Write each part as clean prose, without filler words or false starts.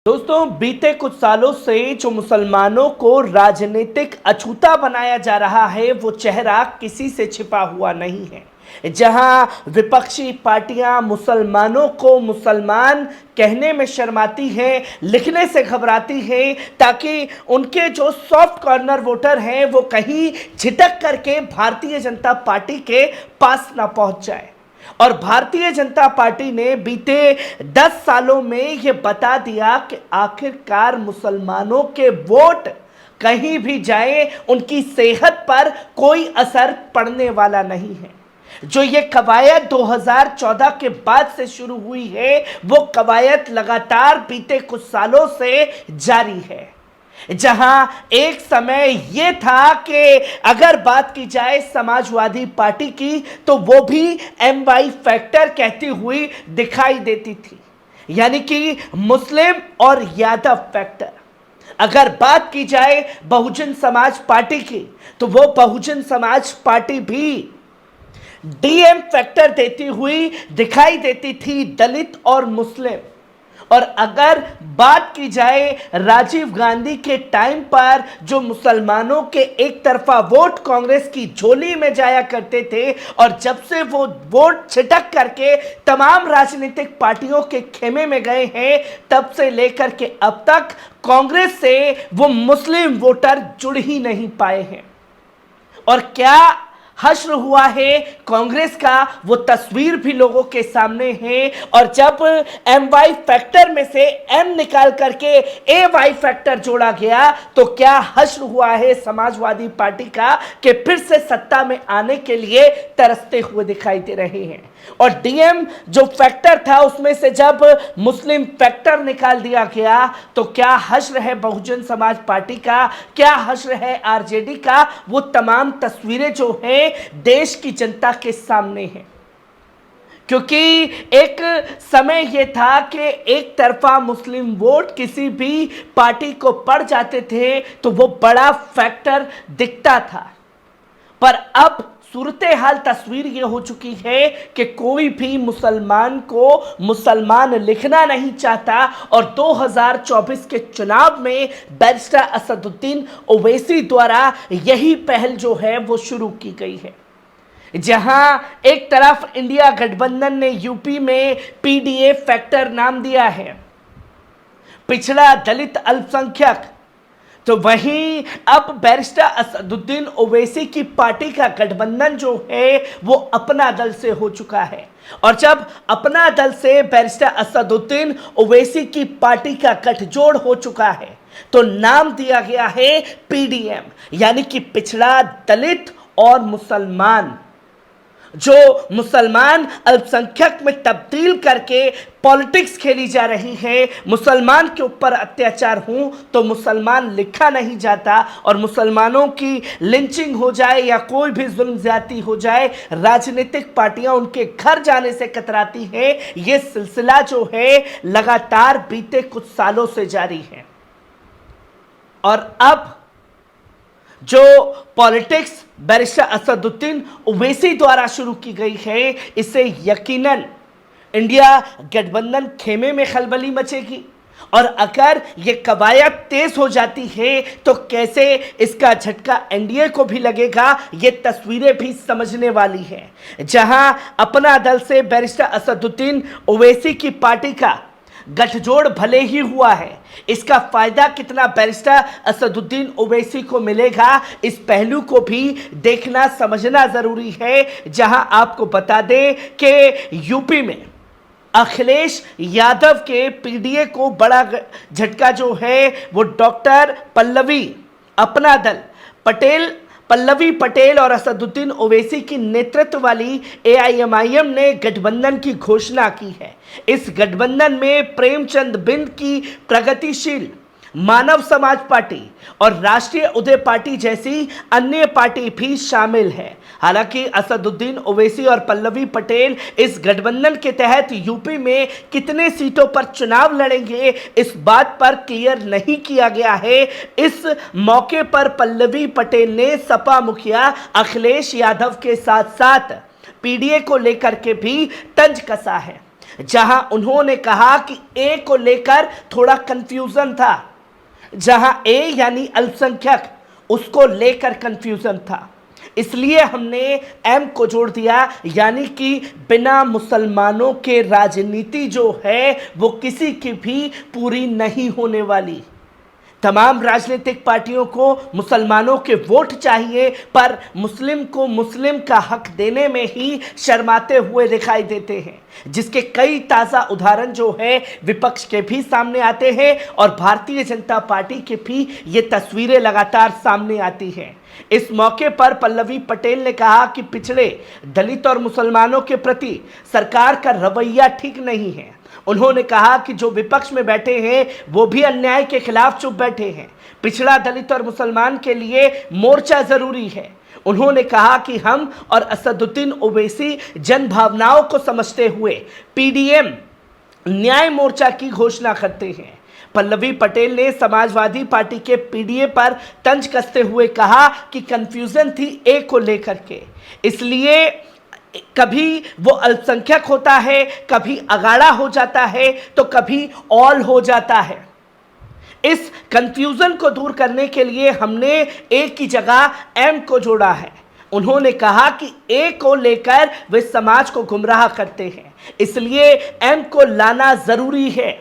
दोस्तों, बीते कुछ सालों से जो मुसलमानों को राजनीतिक अछूता बनाया जा रहा है वो चेहरा किसी से छिपा हुआ नहीं है। जहां विपक्षी पार्टियां मुसलमानों को मुसलमान कहने में शर्माती हैं, लिखने से घबराती हैं, ताकि उनके जो सॉफ्ट कॉर्नर वोटर हैं वो कहीं झिटक करके भारतीय जनता पार्टी के पास ना पहुंच जाए। और भारतीय जनता पार्टी ने बीते 10 सालों में यह बता दिया कि आखिरकार मुसलमानों के वोट कहीं भी जाए उनकी सेहत पर कोई असर पड़ने वाला नहीं है। जो ये कवायद 2014 के बाद से शुरू हुई है वो कवायद लगातार बीते कुछ सालों से जारी है। जहां एक समय यह था कि अगर बात की जाए समाजवादी पार्टी की तो वो भी MY फैक्टर कहती हुई दिखाई देती थी, यानी कि मुस्लिम और यादव फैक्टर। अगर बात की जाए बहुजन समाज पार्टी की तो वो बहुजन समाज पार्टी भी DM फैक्टर देती हुई दिखाई देती थी दलित और मुस्लिम। और अगर बात की जाए राजीव गांधी के टाइम पर जो मुसलमानों के एक तरफा वोट कांग्रेस की झोली में जाया करते थे और जब से वो वोट छिटक करके तमाम राजनीतिक पार्टियों के खेमे में गए हैं, तब से लेकर के अब तक कांग्रेस से वो मुस्लिम वोटर जुड़ ही नहीं पाए हैं। और क्या हश्र हुआ है कांग्रेस का वो तस्वीर भी लोगों के सामने है। और जब MY फैक्टर में से M निकाल करके AY फैक्टर जोड़ा गया तो क्या हश्र हुआ है समाजवादी पार्टी का कि फिर से सत्ता में आने के लिए तरसते हुए दिखाई दे रहे हैं। और DM जो फैक्टर था उसमें से जब मुस्लिम फैक्टर निकाल दिया गया तो क्या हश्र है बहुजन समाज पार्टी का, क्या हश्र है RJD का। वो तमाम तस्वीरें जो हैं देश की जनता के सामने हैं। क्योंकि एक समय यह था कि एक तरफा मुस्लिम वोट किसी भी पार्टी को पड़ जाते थे तो वो बड़ा फैक्टर दिखता था, पर अब सूरत हाल तस्वीर ये हो चुकी है कि कोई भी मुसलमान को मुसलमान लिखना नहीं चाहता। और 2024 के चुनाव में बैरिस्टर असदुद्दीन ओवैसी द्वारा यही पहल जो है वो शुरू की गई है। जहां एक तरफ इंडिया गठबंधन ने यूपी में PDA फैक्टर नाम दिया है, पिछड़ा दलित अल्पसंख्यक, तो वहीं अब बैरिस्टर असदुद्दीन ओवैसी की पार्टी का गठबंधन जो है वो अपना दल से हो चुका है। और जब अपना दल से बैरिस्टर असदुद्दीन ओवैसी की पार्टी का गठजोड़ हो चुका है तो नाम दिया गया है PDM, यानी कि पिछड़ा दलित और मुसलमान। जो मुसलमान अल्पसंख्यक में तब्दील करके पॉलिटिक्स खेली जा रही है। मुसलमान के ऊपर अत्याचार हो तो मुसलमान लिखा नहीं जाता, और मुसलमानों की लिंचिंग हो जाए या कोई भी जुल्म ज्यादती हो जाए, राजनीतिक पार्टियां उनके घर जाने से कतराती हैं। ये सिलसिला जो है लगातार बीते कुछ सालों से जारी है। और अब जो पॉलिटिक्स बैरिस्टर असदुद्दीन ओवैसी द्वारा शुरू की गई है, इससे यकीनन इंडिया गठबंधन खेमे में खलबली मचेगी। और अगर ये कवायद तेज हो जाती है तो कैसे इसका झटका NDA को भी लगेगा, ये तस्वीरें भी समझने वाली है। जहां अपना दल से बैरिस्टर असदुद्दीन ओवैसी की पार्टी का गठजोड़ भले ही हुआ है, इसका फायदा कितना बैरिस्टर असदुद्दीन ओवैसी को मिलेगा, इस पहलू को भी देखना समझना जरूरी है। जहां आपको बता दें कि यूपी में अखिलेश यादव के PDA को बड़ा झटका जो है वो डॉक्टर पल्लवी, अपना दल पल्लवी पटेल और असदुद्दीन ओवैसी की नेतृत्व वाली AIMIM ने गठबंधन की घोषणा की है। इस गठबंधन में प्रेमचंद बिंद की प्रगतिशील मानव समाज पार्टी और राष्ट्रीय उदय पार्टी जैसी अन्य पार्टी भी शामिल है। हालांकि असदुद्दीन ओवैसी और पल्लवी पटेल इस गठबंधन के तहत यूपी में कितने सीटों पर चुनाव लड़ेंगे इस बात पर क्लियर नहीं किया गया है। इस मौके पर पल्लवी पटेल ने सपा मुखिया अखिलेश यादव के साथ साथ PDA को लेकर के भी तंज कसा है। जहां उन्होंने कहा कि ए को लेकर थोड़ा कंफ्यूजन था, जहां ए यानी अल्पसंख्यक, उसको लेकर कंफ्यूजन था, इसलिए हमने एम को जोड़ दिया, यानी कि बिना मुसलमानों के राजनीति जो है वो किसी की भी पूरी नहीं होने वाली। तमाम राजनीतिक पार्टियों को मुसलमानों के वोट चाहिए, पर मुस्लिम को मुस्लिम का हक देने में ही शर्माते हुए दिखाई देते हैं, जिसके कई ताज़ा उदाहरण जो है विपक्ष के भी सामने आते हैं और भारतीय जनता पार्टी के भी ये तस्वीरें लगातार सामने आती हैं। इस मौके पर पल्लवी पटेल ने कहा कि पिछड़े, दलित और मुसलमानों के प्रति सरकार का रवैया ठीक नहीं है। उन्होंने कहा कि जो विपक्ष में बैठे हैं वो भी अन्याय के खिलाफ चुप बैठे हैं। पिछड़ा, दलित और मुसलमान के लिए मोर्चा जरूरी है। उन्होंने कहा कि हम और असदुद्दीन ओवैसी जन भावनाओं को समझते हुए पीडीएम न्याय मोर्चा की घोषणा करते हैं। पल्लवी पटेल ने समाजवादी पार्टी के पीडीए पर तंज कसते हुए कहा कि कंफ्यूजन थी ए को लेकर के, इसलिए कभी वो अल्पसंख्यक होता है, कभी अगाड़ा हो जाता है, तो कभी ऑल हो जाता है। इस कंफ्यूजन को दूर करने के लिए हमने ए की जगह एम को जोड़ा है। उन्होंने कहा कि ए को लेकर वे समाज को गुमराह करते हैं, इसलिए एम को लाना जरूरी है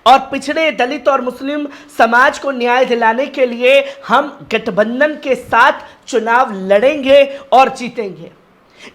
और पिछड़े, दलित और मुस्लिम समाज को न्याय दिलाने के लिए हम गठबंधन के साथ चुनाव लड़ेंगे और जीतेंगे।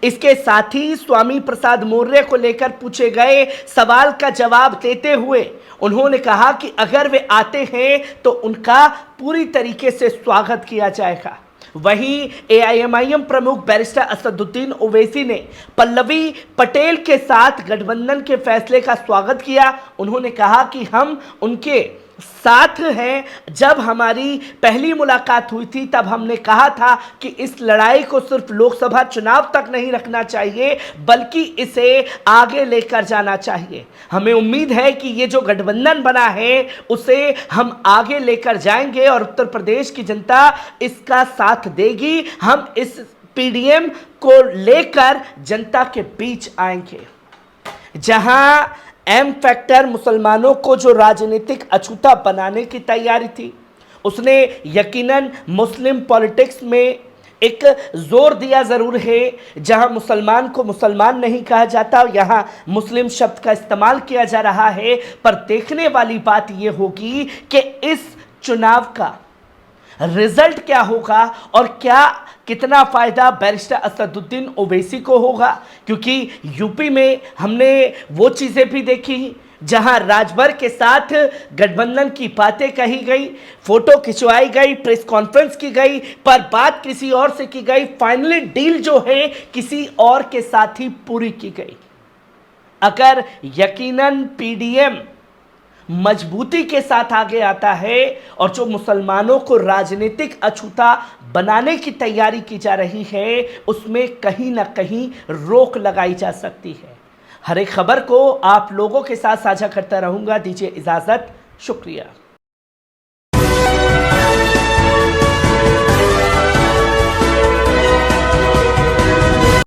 इसके साथ ही स्वामी प्रसाद मौर्य को लेकर पूछे गए सवाल का जवाब देते हुए उन्होंने कहा कि अगर वे आते हैं तो उनका पूरी तरीके से स्वागत किया जाएगा। वहीं एआईएमआईएम प्रमुख बैरिस्टर असदुद्दीन ओवैसी ने पल्लवी पटेल के साथ गठबंधन के फैसले का स्वागत किया। उन्होंने कहा कि हम उनके साथ हैं। जब हमारी पहली मुलाकात हुई थी तब हमने कहा था कि इस लड़ाई को सिर्फ लोकसभा चुनाव तक नहीं रखना चाहिए, बल्कि इसे आगे लेकर जाना चाहिए। हमें उम्मीद है कि ये जो गठबंधन बना है उसे हम आगे लेकर जाएंगे और उत्तर प्रदेश की जनता इसका साथ देगी। हम इस पीडीएम को लेकर जनता के बीच आएंगे। जहां एम फैक्टर मुसलमानों को जो राजनीतिक अछूता बनाने की तैयारी थी, उसने यकीनन मुस्लिम पॉलिटिक्स में एक जोर दिया ज़रूर है। जहां मुसलमान को मुसलमान नहीं कहा जाता, यहां मुस्लिम शब्द का इस्तेमाल किया जा रहा है। पर देखने वाली बात यह होगी कि इस चुनाव का रिजल्ट क्या होगा और क्या कितना फायदा बैरिस्टर असदुद्दीन ओवैसी को होगा, क्योंकि यूपी में हमने वो चीजें भी देखी जहां राजभर के साथ गठबंधन की बातें कही गई, फोटो खिंचवाई गई, प्रेस कॉन्फ्रेंस की गई, पर बात किसी और से की गई, फाइनली डील जो है किसी और के साथ ही पूरी की गई। अगर यकीनन पीडीएम मजबूती के साथ आगे आता है और जो मुसलमानों को राजनीतिक अछूता बनाने की तैयारी की जा रही है उसमें कहीं ना कहीं रोक लगाई जा सकती है। हर एक खबर को आप लोगों के साथ साझा करता रहूंगा। दीजिए इजाजत, शुक्रिया।